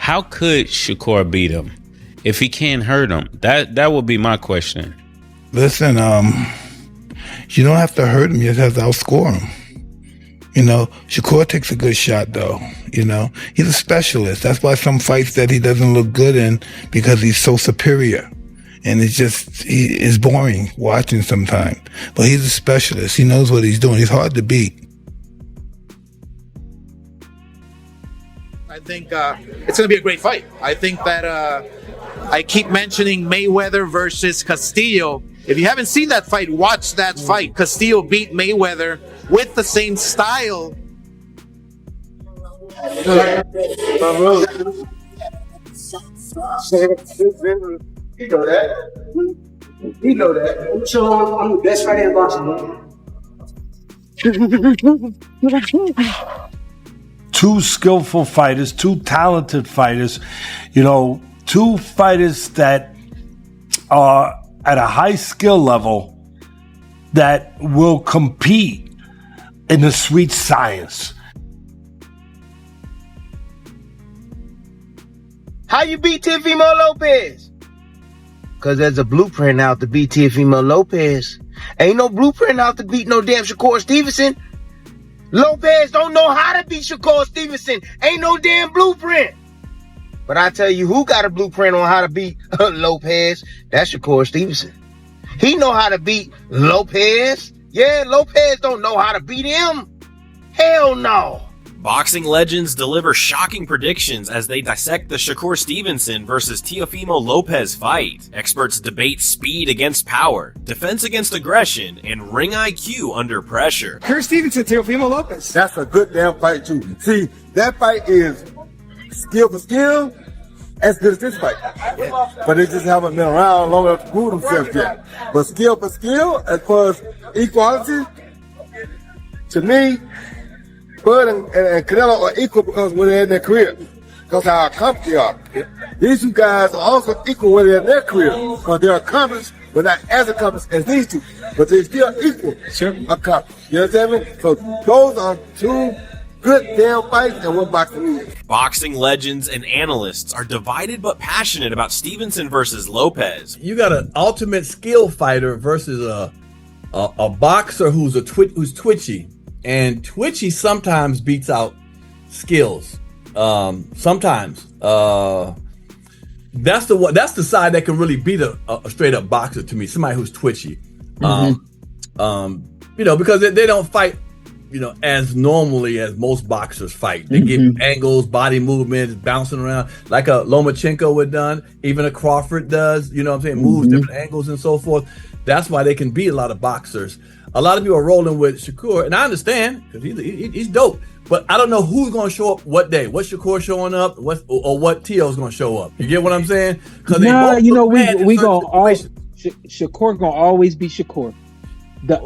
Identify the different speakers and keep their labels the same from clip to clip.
Speaker 1: how could Shakur beat him if he can't hurt him? That would be my question.
Speaker 2: Listen, you don't have to hurt him. You just have to outscore him. Shakur takes a good shot, though. He's a specialist. That's why some fights that he doesn't look good in, because he's so superior. And it's boring watching sometimes. But he's a specialist. He knows what he's doing. He's hard to beat.
Speaker 3: I think it's going to be a great fight. I think that I keep mentioning Mayweather versus Castillo. If you haven't seen that fight, watch that fight. Castillo beat Mayweather with the same style.
Speaker 4: He know that. So I'm the best fighter in boxing.
Speaker 5: Two skillful fighters, two talented fighters, two fighters that are at a high skill level that will compete in the sweet science.
Speaker 6: How you beat Teofimo Lopez? Because there's a blueprint out to beat Teofimo Lopez. Ain't no blueprint out to beat no damn Shakur Stevenson. Lopez don't know how to beat Shakur Stevenson. Ain't no damn blueprint. But I tell you who got a blueprint on how to beat Lopez. That's Shakur Stevenson. He know how to beat Lopez. Yeah, Lopez don't know how to beat him. Hell no.
Speaker 7: Boxing legends deliver shocking predictions as they dissect the Shakur Stevenson versus Teofimo Lopez fight. Experts debate speed against power, defense against aggression, and ring IQ under pressure.
Speaker 8: Shakur Stevenson, Teofimo Lopez.
Speaker 9: That's a good damn fight too. See, that fight is skill for skill as good as this fight. Yeah. But they just haven't been around long enough to prove themselves yet. But skill for skill, as far as equality, to me, Bud and Canelo are equal because when they're in their career. Because how accomplished they are. These two guys are also equal when they're in their career. Because they're accomplished, but not as accomplished as these two. But they're still equal accomplished. You understand me? So those are two good damn fights and one boxing is.
Speaker 7: Boxing legends and analysts are divided but passionate about Stevenson versus Lopez.
Speaker 10: You got an ultimate skill fighter versus a boxer who's twitchy. And twitchy sometimes beats out skills. Sometimes that's the side that can really beat a straight up boxer to me. Somebody who's twitchy, because they don't fight, as normally as most boxers fight. They give angles, body movements, bouncing around like a Lomachenko would done. Even a Crawford does. You know what I'm saying? Moves different angles and so forth. That's why they can beat a lot of boxers. A lot of people are rolling with Shakur, and I understand because he's dope. But I don't know who's going to show up what day. What Shakur showing up, or what Teo's going to show up. You get what I'm saying?
Speaker 11: Shakur gonna always be Shakur. The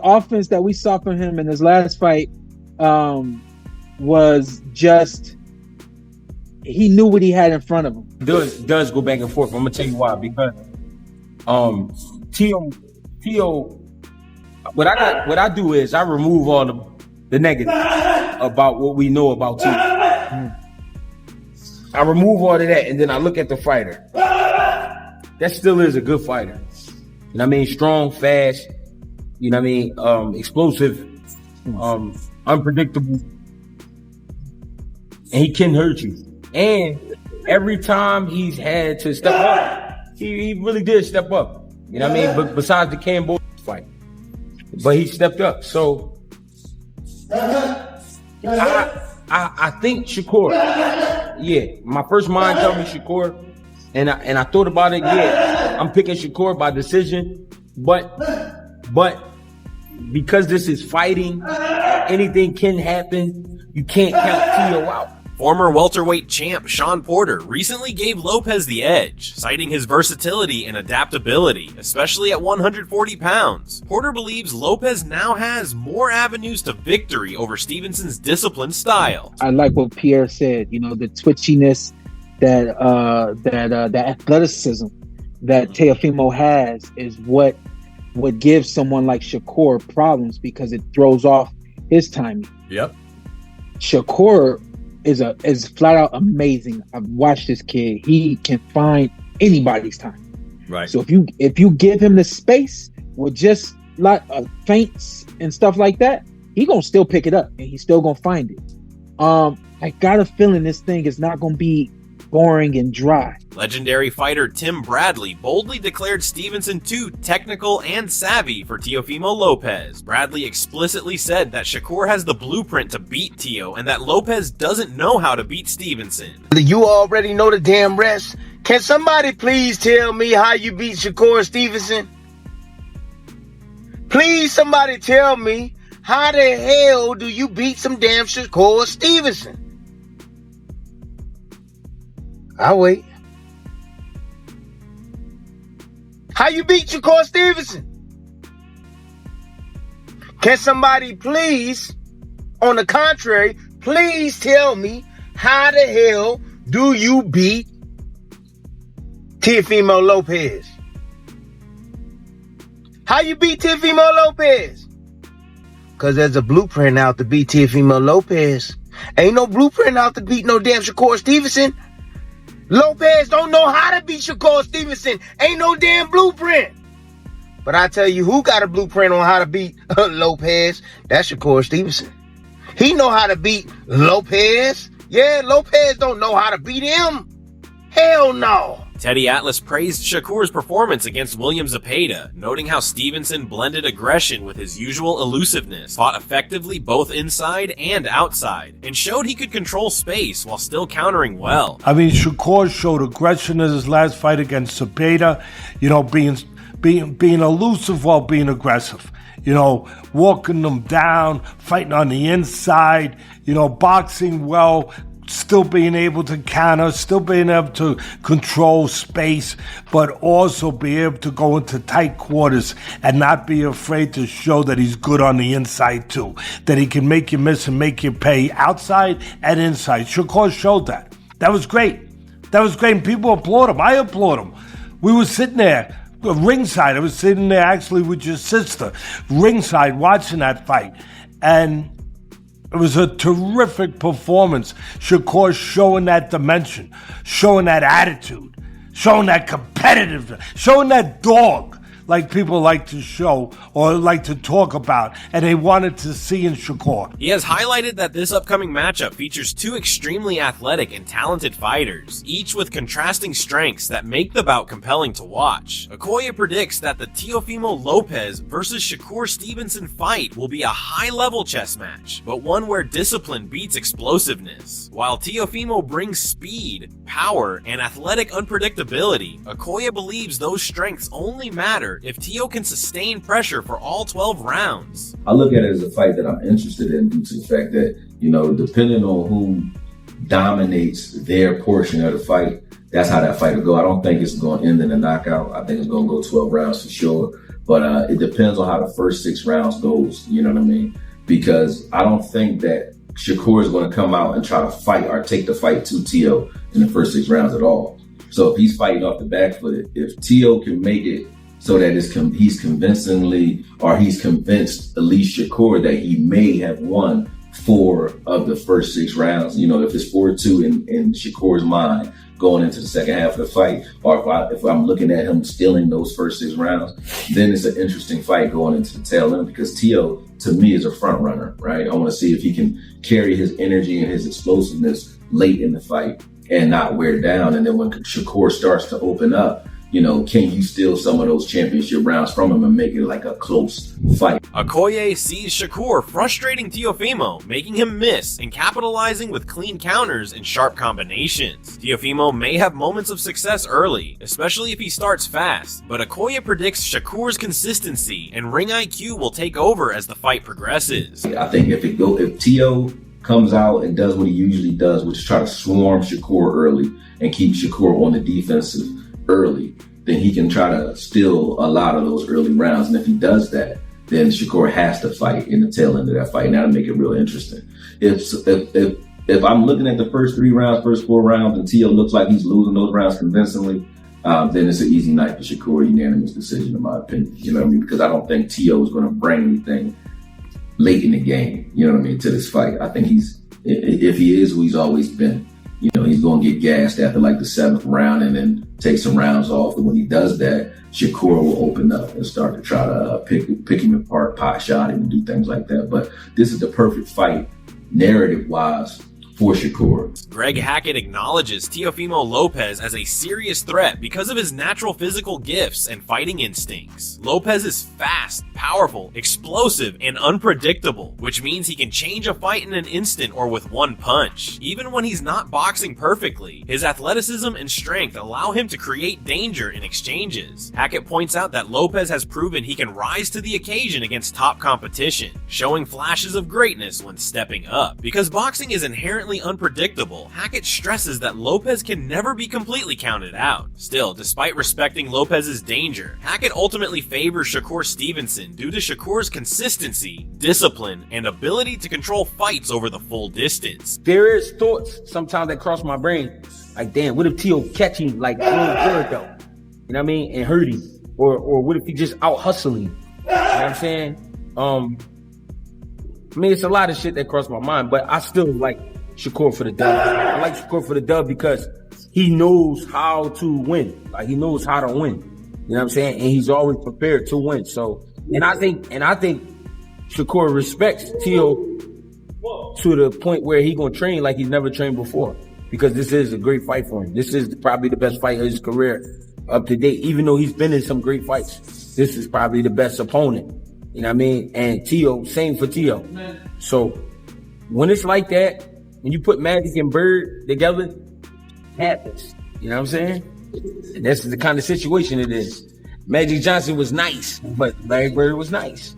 Speaker 11: offense that we saw from him in his last fight was just, he knew what he had in front of him.
Speaker 12: Does go back and forth. I'm gonna tell you why. Because Teo, what I do is I remove all the negative about what we know about Teo. I remove all of that, and then I look at the fighter. That still is a good fighter. You know what I mean? Strong, fast. You know what I mean? Explosive, unpredictable, and he can hurt you. And every time he's had to step up, he really did step up. You know what I mean? But besides the Cambodia fight, but he stepped up. So I think Shakur. Yeah, my first mind told me Shakur, and I thought about it. Yeah, I'm picking Shakur by decision, but because this is fighting, anything can happen. You can't count Teo out.
Speaker 7: Former welterweight champ Sean Porter recently gave Lopez the edge, citing his versatility and adaptability, especially at 140 pounds. Porter believes Lopez now has more avenues to victory over Stevenson's disciplined style.
Speaker 11: I like what Pierre said, the twitchiness, that athleticism that Teofimo has is what gives someone like Shakur problems, because it throws off his timing.
Speaker 10: Yep.
Speaker 11: Shakur is flat out amazing. I've watched this kid. He can find anybody's time.
Speaker 10: Right.
Speaker 11: So if you give him the space with just like feints and stuff like that, he gonna still pick it up and he's still gonna find it. I got a feeling this thing is not gonna be boring and dry.
Speaker 7: Legendary fighter Tim Bradley boldly declared Stevenson too technical and savvy for Teofimo Lopez. Bradley explicitly said that Shakur has the blueprint to beat Teo and that Lopez doesn't know how to beat Stevenson.
Speaker 6: You already know the damn rest. Can somebody please tell me how you beat Shakur Stevenson? Please, somebody tell me, how the hell do you beat some damn Shakur Stevenson? I'll wait. How you beat Shakur Stevenson? Can somebody please, on the contrary, please tell me how the hell do you beat Teofimo Lopez? How you beat Teofimo Lopez? Because there's a blueprint out to beat Teofimo Lopez. Ain't no blueprint out to beat no damn Shakur Stevenson. Lopez don't know how to beat Shakur Stevenson. Ain't no damn blueprint. But I tell you who got a blueprint on how to beat Lopez. That's Shakur Stevenson. He know how to beat Lopez. Yeah, Lopez don't know how to beat him. Hell no.
Speaker 7: Teddy Atlas praised Shakur's performance against William Zepeda, noting how Stevenson blended aggression with his usual elusiveness, fought effectively both inside and outside, and showed he could control space while still countering well.
Speaker 5: I mean, Shakur showed aggression in his last fight against Zepeda, being elusive while being aggressive. Walking them down, fighting on the inside, boxing well, still being able to counter, still being able to control space, but also be able to go into tight quarters and not be afraid to show that he's good on the inside too, that he can make you miss and make you pay outside and inside. Shakur showed that. That was great. And people applaud him. I applaud him. We were sitting there ringside. I was sitting there actually with your sister, ringside, watching that fight. And it was a terrific performance. Shakur showing that dimension, showing that attitude, showing that competitiveness, showing that dog like people like to show or like to talk about, and they wanted to see in Shakur.
Speaker 7: He has highlighted that this upcoming matchup features two extremely athletic and talented fighters, each with contrasting strengths that make the bout compelling to watch. Okoye predicts that the Teofimo Lopez versus Shakur Stevenson fight will be a high-level chess match, but one where discipline beats explosiveness. While Teofimo brings speed, power, and athletic unpredictability, Okoye believes those strengths only matter if Teo can sustain pressure for all 12 rounds.
Speaker 13: I look at it as a fight that I'm interested in due to the fact that, depending on who dominates their portion of the fight, that's how that fight will go. I don't think it's going to end in a knockout. I think it's going to go 12 rounds for sure. But it depends on how the first 6 rounds goes, you know what I mean? Because I don't think that Shakur is going to come out and try to fight or take the fight to Teo in the first 6 rounds at all. So if he's fighting off the back foot, if Teo can make it so that he's convincingly, or he's convinced at least Shakur that he may have won 4 of the first 6 rounds. If it's 4-2 in Shakur's mind going into the second half of the fight, or if I'm looking at him stealing those first 6 rounds, then it's an interesting fight going into the tail end, because Teo, to me, is a front runner, right? I want to see if he can carry his energy and his explosiveness late in the fight and not wear down. And then when Shakur starts to open up, can you steal some of those championship rounds from him and make it like a close fight?
Speaker 7: Okoye sees Shakur frustrating Teofimo, making him miss and capitalizing with clean counters and sharp combinations. Teofimo may have moments of success early, especially if he starts fast, but Okoye predicts Shakur's consistency and ring IQ will take over as the fight progresses.
Speaker 13: I think if Teo comes out and does what he usually does, which is try to swarm Shakur early and keep Shakur on the defensive early, then he can try to steal a lot of those early rounds. And if he does that, then Shakur has to fight in the tail end of that fight. And that'll make it real interesting. If I'm looking at the first 3 rounds, first 4 rounds, and Teo looks like he's losing those rounds convincingly, then it's an easy night for Shakur, unanimous decision in my opinion. You know what I mean? Because I don't think Teo is going to bring anything late in the game, you know what I mean, to this fight. I think he's if he is who he's always been. You know, he's going to get gassed after like the 7th round and then take some rounds off. And when he does that, Shakur will open up and start to try to pick him apart, pot shot him, and do things like that. But this is the perfect fight, narrative-wise, for Shakur.
Speaker 7: Greg Hackett acknowledges Teofimo Lopez as a serious threat because of his natural physical gifts and fighting instincts. Lopez is fast, powerful, explosive, and unpredictable, which means he can change a fight in an instant or with one punch. Even when he's not boxing perfectly, his athleticism and strength allow him to create danger in exchanges. Hackett points out that Lopez has proven he can rise to the occasion against top competition, showing flashes of greatness when stepping up. Because boxing is inherently unpredictable, Hackett stresses that Lopez can never be completely counted out. Still, despite respecting Lopez's danger, Hackett ultimately favors Shakur Stevenson due to Shakur's consistency, discipline, and ability to control fights over the full distance.
Speaker 12: There is thoughts sometimes that cross my brain, like, damn, what if Teo catch him like real good though? You know what I mean? And hurt him. Or what if he just out hustling? You know what I'm saying? I mean, it's a lot of shit that crossed my mind, but I still like Shakur for the dub. I like Shakur for the dub because he knows how to win. Like, he knows how to win. You know what I'm saying? And he's always prepared to win. So, and I think Shakur respects Teo to the point where he gonna train like he's never trained before, because this is a great fight for him. This is probably the best fight of his career up to date. Even though he's been in some great fights, this is probably the best opponent. You know what I mean? And Teo, same for Teo. So when it's like that, when you put Magic and Bird together, it happens. You know what I'm saying? And that's the kind of situation it is. Magic Johnson was nice, but Larry Bird was nice.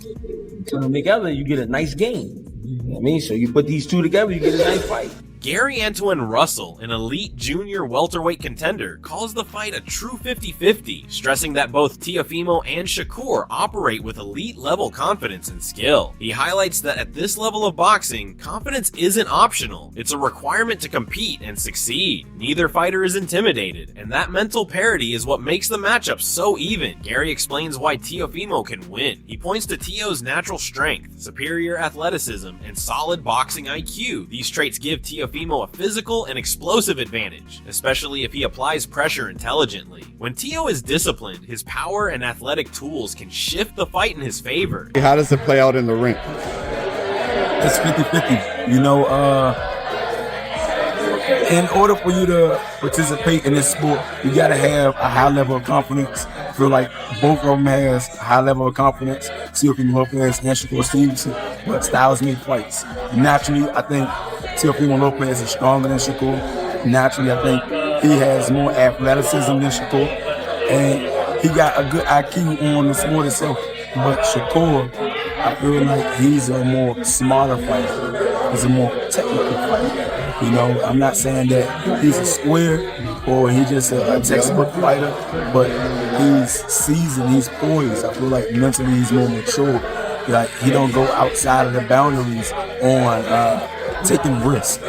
Speaker 12: Put them together, you get a nice game. You know what I mean? So you put these two together, you get a nice fight.
Speaker 7: Gary Antoine Russell, an elite junior welterweight contender, calls the fight a true 50-50, stressing that both Teofimo and Shakur operate with elite-level confidence and skill. He highlights that at this level of boxing, confidence isn't optional. It's a requirement to compete and succeed. Neither fighter is intimidated, and that mental parity is what makes the matchup so even. Gary explains why Teofimo can win. He points to Teo's natural strength, superior athleticism, and solid boxing IQ. These traits give Teofimo a physical and explosive advantage, especially if he applies pressure intelligently. When Teo is disciplined, his power and athletic tools can shift the fight in his favor.
Speaker 9: How does it play out in the ring?
Speaker 14: It's 50-50. You know, in order for you to participate in this sport, you gotta have a high level of confidence. I feel like both of them has a high level of confidence. Teofimo Lopez and Shakur Stevenson, but styles make fights. Naturally, I think Teofimo Lopez is stronger than Shakur. Naturally, I think he has more athleticism than Shakur, and he got a good IQ on the sport itself. But Shakur, I feel like he's a more smarter fighter. He's a more technical fighter. You know, I'm not saying that he's a square or he's just a textbook fighter, but he's seasoned, he's poised. I feel like mentally he's more mature. Like, he don't go outside of the boundaries on taking risks.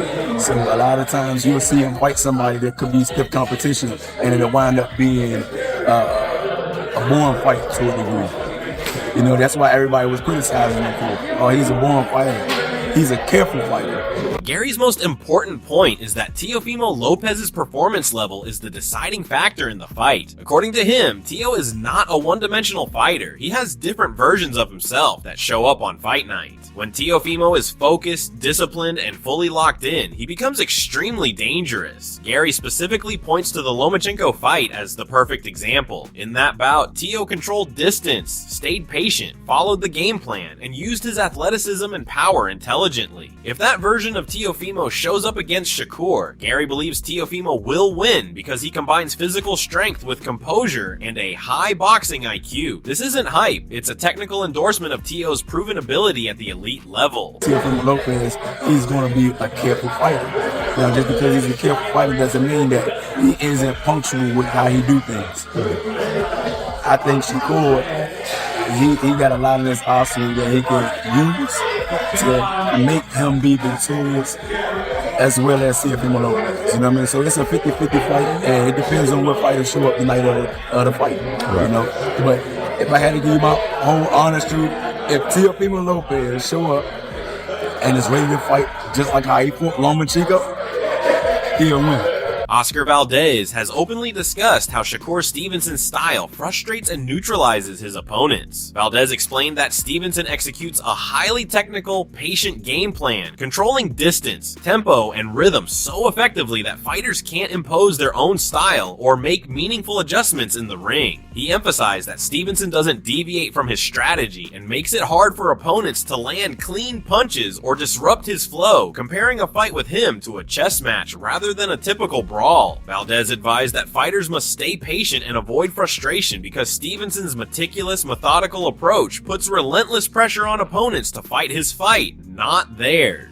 Speaker 14: So a lot of times you'll see him fight somebody that could be stiff competition, and it'll wind up being a born fight to a degree. You know, that's why everybody was criticizing him for, oh, he's a born fighter. He's a careful fighter.
Speaker 7: Gary's most important point is that Teofimo Lopez's performance level is the deciding factor in the fight. According to him, Teo is not a one-dimensional fighter. He has different versions of himself that show up on fight night. When Teofimo is focused, disciplined, and fully locked in, he becomes extremely dangerous. Gary specifically points to the Lomachenko fight as the perfect example. In that bout, Teo controlled distance, stayed patient, followed the game plan, and used his athleticism and power intelligently. If that version of Teofimo shows up against Shakur, Gary believes Teofimo will win because he combines physical strength with composure and a high boxing IQ. This isn't hype, it's a technical endorsement of Teo's proven ability at the elite level.
Speaker 14: Teofimo Lopez, he's going to be a careful fighter. Now, just because he's a careful fighter doesn't mean that he isn't punctual with how he do things. I think Shakur, he got a lot of this arsenal that he can use to make him be victorious, as well as Teofimo Lopez. You know what I mean? So it's a 50-50 fight, and it depends on what fighters show up the night of the fight. Right. You know, but if I had to give you my whole honest truth, if Teofimo Lopez show up and is ready to fight just like how he fought Lomachenko, he'll win.
Speaker 7: Oscar Valdez has openly discussed how Shakur Stevenson's style frustrates and neutralizes his opponents. Valdez explained that Stevenson executes a highly technical, patient game plan, controlling distance, tempo, and rhythm so effectively that fighters can't impose their own style or make meaningful adjustments in the ring. He emphasized that Stevenson doesn't deviate from his strategy and makes it hard for opponents to land clean punches or disrupt his flow, comparing a fight with him to a chess match rather than a typical brawl. Valdez advised that fighters must stay patient and avoid frustration because Stevenson's meticulous, methodical approach puts relentless pressure on opponents to fight his fight, not theirs.